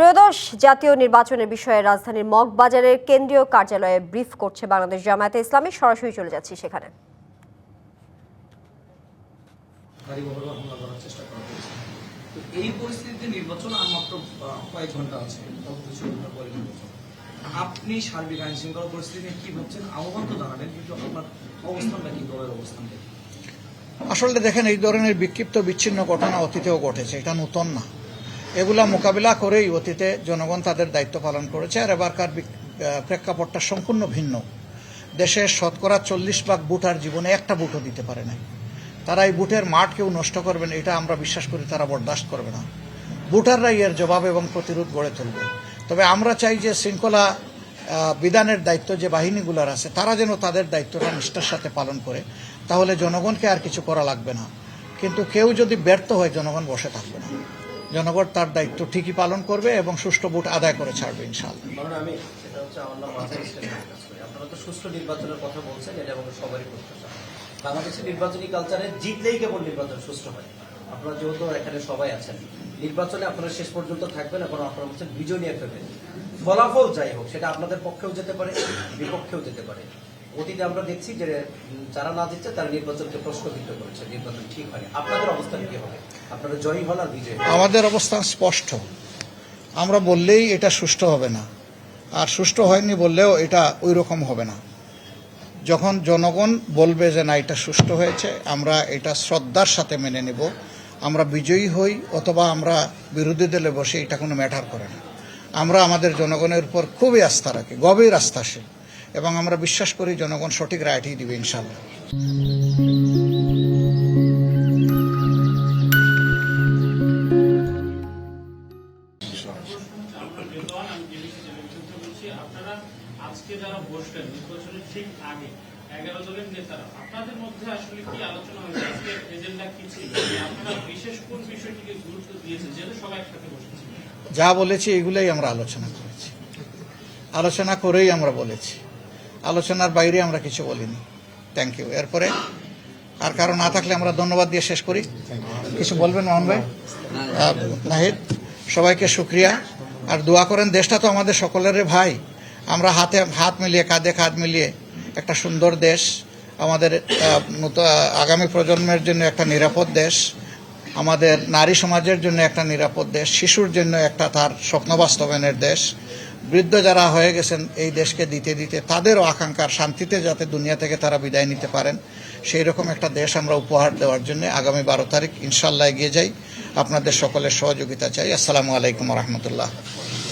ত্রয়োদশ জাতীয় নির্বাচনের বিষয়ে রাজধানীর মগবাজারের কেন্দ্রীয় কার্যালয়ে ব্রিফ করছে বাংলাদেশ জামায়াতে ইসলামী। সরাসরি চলে যাচ্ছি সেখানে। এই পরিস্থিতিতে নির্বাচন আর মাত্র কয়েক ঘন্টা আছে, আপনি সার্বিক আইন শৃঙ্খলা পরিস্থিতি নিয়ে কি ভাবছেন? আহ্বান তো জানালেন, কিন্তু আপনার অবস্থানটা কি, দলের অবস্থানটা? আসলে দেখেন, এই ধরনের বিক্ষিপ্ত বিচ্ছিন্ন ঘটনা অতীতেও ঘটেছে, এটা নতুন না। এগুলা মোকাবিলা করেই অতীতে জনগণ তাদের দায়িত্ব পালন করেছে। আর এবারকার প্রেক্ষাপটটা সম্পূর্ণ ভিন্ন। দেশের শতকরা 40% ভোটার জীবনে একটা ভোটও দিতে পারে নাই। তারা এই ভোটের মাঠ কেউ নষ্ট করবেন, এটা আমরা বিশ্বাস করি তারা বরদাস্ত করবে না। ভোটাররাই এর জবাব এবং প্রতিরোধ গড়ে তুলবে। তবে আমরা চাই যে শৃঙ্খলা বিধানের দায়িত্ব যে বাহিনীগুলোর আছে, তারা যেন তাদের দায়িত্বটা নিষ্ঠার সাথে পালন করে, তাহলে জনগণকে আর কিছু করা লাগবে না। কিন্তু কেউ যদি ব্যর্থ হয়, জনগণ বসে থাকবে না। জনগণ তার দায়িত্ব ঠিকই পালন করবে এবং সুষ্ঠু ভোট আদায় করে ছাড়বে ইনশাআল্লাহ। আমি সেটা হচ্ছে আমার নাম মাঝারি ইসলামের কাজ করি। আপনারা তো সুষ্ঠু নির্বাচনের কথা বলছেন, এটা আমাদের সবারই প্রত্যাশা। বাংলাদেশের নির্বাচনী কালচারে জিতলেই কেবল নির্বাচন সুষ্ঠু হয়। আপনারা যেহেতু এখানে সবাই আছেন, নির্বাচনে আপনারা শেষ পর্যন্ত থাকবেন এবং আপনারা হচ্ছেন বিজয় নিয়ে ফেলবেন। ফলাফল যাই হোক, সেটা আপনাদের পক্ষেও যেতে পারে, বিপক্ষেও যেতে পারে। অতীতে আমরা দেখছি যে যারা না দিচ্ছে তারা নির্বাচনকে প্রশ্নবিদ্ধ করেছে, নির্বাচন ঠিক হয়নি। আপনাদের অবস্থান কি হবে? আপনারা জয়ী হন আর বিজয়ী? আমাদের অবস্থান স্পষ্ট। আমরা বললেই এটা সুষ্ঠু হবে না, আর সুষ্ঠু হয়নি বললেও এটা ওই রকম হবে না। যখন জনগণ বলবে যে না, এটা সুষ্ঠু হয়েছে, আমরা এটা শ্রদ্ধার সাথে মেনে নেব। আমরা বিজয়ী হই অথবা আমরা বিরোধী দলে বসে, এটা কোনো ম্যাটার করে না। আমরা আমাদের জনগণের উপর খুবই আস্থা রাখি, গভীর আস্থাশীল, এবং আমরা বিশ্বাস করি জনগণ সঠিক রায়টি দিবে ইনশাআল্লাহ। আজকে যারা বসলেন নির্বাচনের ঠিক আগে 11 দলের নেতারা, আপনাদের মধ্যে আসলে কি আলোচনা হয়েছে? আজকে এজেন্ডা কি ছিল? আপনারা বিশেষ কোন বিষয়টিকে গুরুত্ব দিয়েছেন যেহেতু সবাই একসাথে বসেছে? যা বলেছি এগুলোই আমরা আলোচনা করেছি, আলোচনা করেই আমরা বলেছি। আলোচনার বাইরে আমরা কিছু বলিনি। Thank you. এরপরে আর কারো না থাকলে আমরা ধন্যবাদ দিয়ে শেষ করি। কিছু বলবেন মোহন ভাই? নাহিদ, সবাইকে শুক্রিয়া। আর দোয়া করেন, দেশটা তো আমাদের সকলের ভাই। আমরা হাতে হাত মিলিয়ে, কাঁধে কাঁধ মিলিয়ে একটা সুন্দর দেশ, আমাদের আগামী প্রজন্মের জন্য একটা নিরাপদ দেশ, আমাদের নারী সমাজের জন্য একটা নিরাপদ দেশ, শিশুর জন্য একটা তার স্বপ্ন বাস্তবায়নের দেশ, বৃদ্ধ যারা হয়ে গেছেন এই দেশকে দিতে দিতে তাদেরও আকাঙ্ক্ষার শান্তিতে যাতে দুনিয়া থেকে তারা বিদায় নিতে পারেন, সেই রকম একটা দেশ আমরা উপহার দেওয়ার জন্য আগামী 12 তারিখ ইনশাআল্লাহ এগিয়ে যাই। আপনাদের সকলের সহযোগিতা চাই। আসসালামু আলাইকুম রহমতুল্লাহ।